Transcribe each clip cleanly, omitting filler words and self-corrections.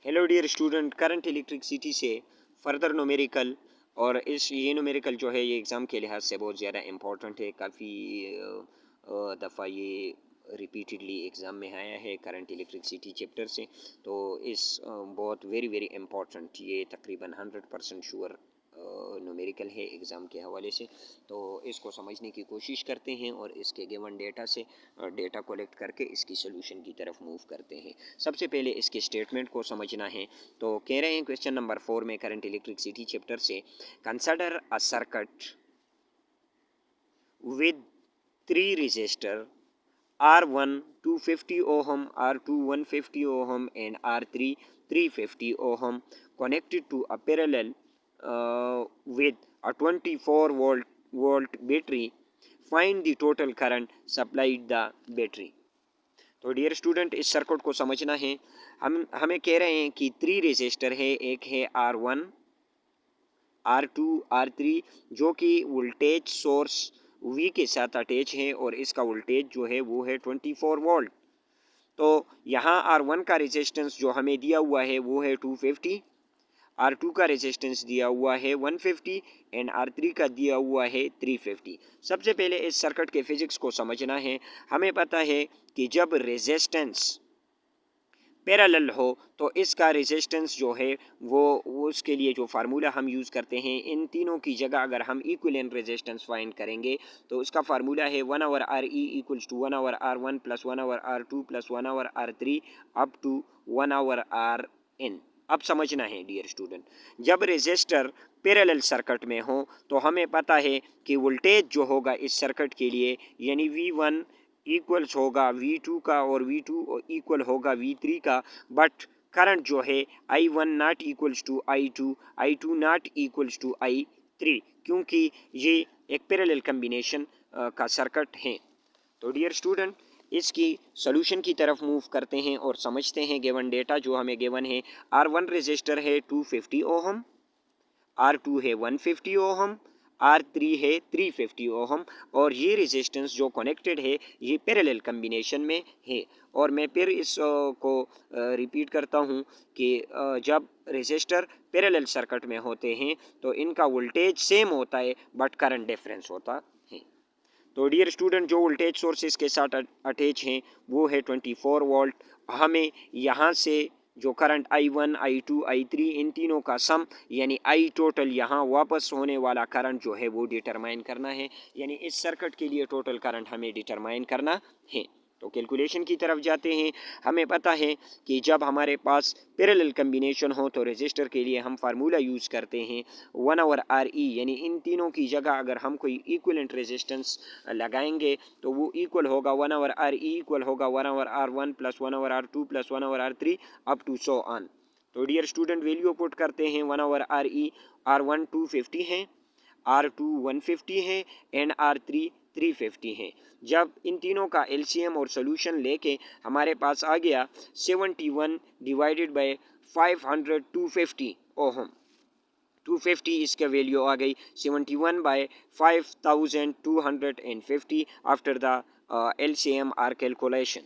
Hello dear student, current electricity से further numerical और ये न्यूमेरिकल जो है ये एग्ज़ाम के लिहाज से बहुत ज़्यादा इम्पोर्टेंट है। काफ़ी दफ़ा ये रिपीटेडली एग्ज़ाम में आया है करंट इलेक्ट्रिसिटी चैप्टर से। तो इस बहुत वेरी वेरी इम्पोर्टेंट, ये तकरीबन 100% श्योर न्यूमेरिकल है एग्ज़ाम के हवाले से। तो इसको समझने की कोशिश करते हैं और इसके गिवन डेटा से डेटा कलेक्ट करके इसकी सोल्यूशन की तरफ मूव करते हैं। सबसे पहले इसके स्टेटमेंट को समझना है। तो कह रहे हैं क्वेश्चन नंबर 4 में करंट इलेक्ट्रिसिटी चैप्टर से, consider a circuit with 3 resistor R1 250 ohm, R2 150 ohm and R3 350 ohm connected to a parallel with a 24 volt battery. Find the total current supplied the battery. तो dear student, इस circuit को समझना है। हमें कह रहे हैं कि 3 रेजिस्टर है, एक है R1, R2, R3, जो कि वोल्टेज सोर्स V के साथ अटैच है और इसका वोल्टेज जो है वो है 24 वोल्ट। तो यहाँ R1 का रेजिस्टेंस जो हमें दिया हुआ है वो है 250, R2 का रेजिस्टेंस दिया हुआ है 150 एंड R3 का दिया हुआ है 350। सबसे पहले इस सर्किट के फिजिक्स को समझना है। हमें पता है कि जब रेजिस्टेंस पैरेलल हो तो इसका रेजिस्टेंस जो है वो उसके लिए जो फार्मूला हम यूज़ करते हैं, इन तीनों की जगह अगर हम इक्विवेलेंट रेजिस्टेंस फाइंड करेंगे तो उसका फार्मूला है 1/RE equals to 1/R1 plus 1/R2 plus 1/R3 up to 1/RN। अब समझना है डियर स्टूडेंट, जब रेजिस्टर पैरेलल सर्किट में हो तो हमें पता है कि वोल्टेज जो होगा इस सर्किट के लिए यानी V1 इक्वल्स होगा V2 का और V2 इक्वल होगा V3 का, बट करंट जो है I1 not equals to I2, I2 not equals to I3, क्योंकि ये एक पैरेलल कम्बिनेशन का सर्किट है। तो डियर स्टूडेंट, इसकी सोल्यूशन की तरफ मूव करते हैं और समझते हैं गिवन डेटा जो हमें गिवन है। R1 रेजिस्टर है 250 ओहम, R2 है 150 ओहम, R3 है 350 ओहम और ये रेजिस्टेंस जो कनेक्टेड है ये पैरेलल कम्बिनेशन में है। और मैं फिर इस को रिपीट करता हूँ कि जब रेजिस्टर पैरेलल सर्किट में होते हैं तो इनका वोल्टेज सेम होता है बट करंट डिफरेंस होता है। तो डियर स्टूडेंट, जो वोल्टेज सोर्सेज के साथ अटैच हैं वो है 24 वोल्ट। हमें यहाँ से जो करंट I1, I2, I3 इन तीनों का सम यानी I टोटल यहाँ वापस होने वाला करंट जो है वो डिटरमाइन करना है, यानी इस सर्किट के लिए टोटल करंट हमें डिटरमाइन करना है। तो कैलकुलेशन की तरफ जाते हैं। हमें पता है कि जब हमारे पास पैरेलल कम्बिनेशन हो तो रेजिस्टर के लिए हम फार्मूला यूज़ करते हैं 1/RE, यानी इन तीनों की जगह अगर हम कोई इक्विवेलेंट रेजिस्टेंस लगाएंगे तो वो इक्वल होगा 1/RE इक्वल होगा 1/R1 plus 1/R2 plus 1/R3 up to so on. तो डियर स्टूडेंट, वैल्यू पुट करते हैं 1/RE। R1 250 है, R2 150 है एंड R3 350 है। जब इन तीनों का LCM और सोल्यूशन लेके हमारे पास आ गया 71 डिवाइडेड बाय 500 250 ओहम, 250 इसका वैल्यू आ गई 71/5250 after the LCM or calculation.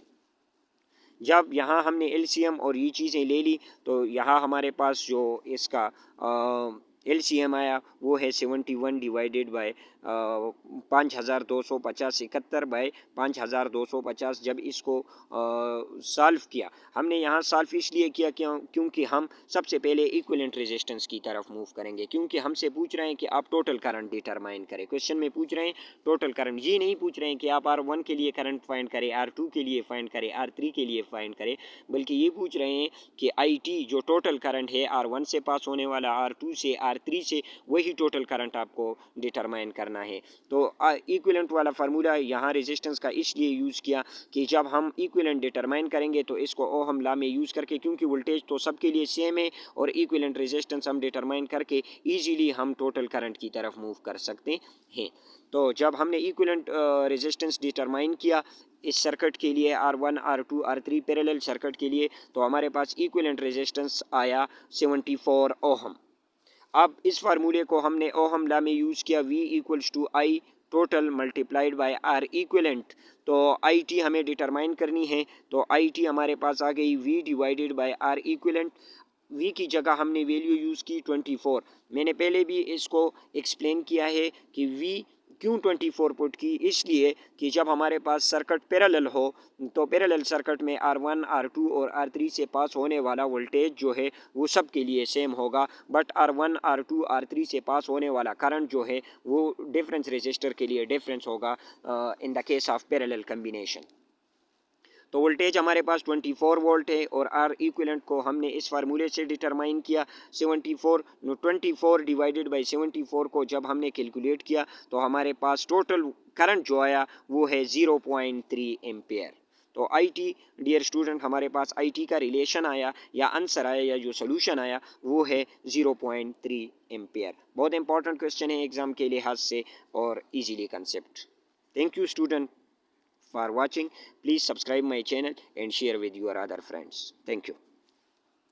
जब यहाँ हमने LCM और ये चीज़ें ले ली तो यहाँ हमारे पास जो इसका LCM आया वो है 71 डिवाइडेड बाय 5250 71 बाय 5250। जब इसको सॉल्व किया, हमने यहाँ सॉल्व इसलिए किया क्योंकि हम सबसे पहले इक्विवेलेंट रेजिस्टेंस की तरफ मूव करेंगे, क्योंकि हमसे पूछ रहे हैं कि आप टोटल करंट डिटरमाइन करें। क्वेश्चन में पूछ रहे हैं टोटल करंट, ये नहीं पूछ रहे हैं कि आप R1 के लिए करंट फाइंड करें, R2 के लिए फाइंड करें, R3 के लिए फाइंड करें, बल्कि ये पूछ रहे हैं कि IT जो टोटल करंट है R1 से पास होने वाला, R2 से, R3 से, वही टोटल करंट आपको डिटरमाइन करना है। तो इक्विवेलेंट वाला फार्मूला यहाँ रेजिस्टेंस का इसलिए यूज़ किया कि जब हम इक्विवेलेंट डिटरमाइन करेंगे तो इसको ओहम लॉ में यूज़ करके, क्योंकि वोल्टेज तो सबके लिए सेम है और इक्विवेलेंट रेजिस्टेंस हम डिटरमाइन करके इजीली हम टोटल करंट की तरफ मूव कर सकते हैं। तो जब हमने इक्विवेलेंट रेजिस्टेंस डिटरमाइन किया इस सर्किट के लिए R1, R2, R3 parallel circuit के लिए, तो हमारे पास इक्विवेलेंट रेजिस्टेंस आया 74 ओहम। अब इस फार्मूले को हमने ओहम लॉ में यूज़ किया, V equals to I total multiplied by R equivalent. तो IT हमें डिटरमाइन करनी है, तो IT हमारे पास आ गई V divided by R equivalent. V की जगह हमने वैल्यू यूज़ की 24। मैंने पहले भी इसको एक्सप्लेन किया है कि वी क्यों 24 पुट की, इसलिए कि जब हमारे पास सर्किट पैरेलल हो तो पैरेलल सर्किट में R1, R2 और R3 से पास होने वाला वोल्टेज जो है वो सब के लिए सेम होगा, बट R1, R2, R3 से पास होने वाला करंट जो है वो डिफरेंस रेजिस्टर के लिए डिफरेंस होगा in the case of parallel combination. तो वोल्टेज हमारे पास 24 वोल्ट है और आर इक्विवेलेंट को हमने इस फार्मूले से डिटरमाइन किया 74। 24 डिवाइडेड बाई 74 को जब हमने कैलकुलेट किया तो हमारे पास टोटल करंट जो आया वो है 0.3 एम्पेयर। तो आई टी डियर स्टूडेंट, हमारे पास आई टी का रिलेशन आया या आंसर आया या जो सोल्यूशन आया वो है 0.3 एम्पेयर। बहुत इंपॉर्टेंट क्वेश्चन है एग्जाम के लिहाज से और easily concept. Thank you student for watching. Please subscribe my channel and share with your other friends. Thank you.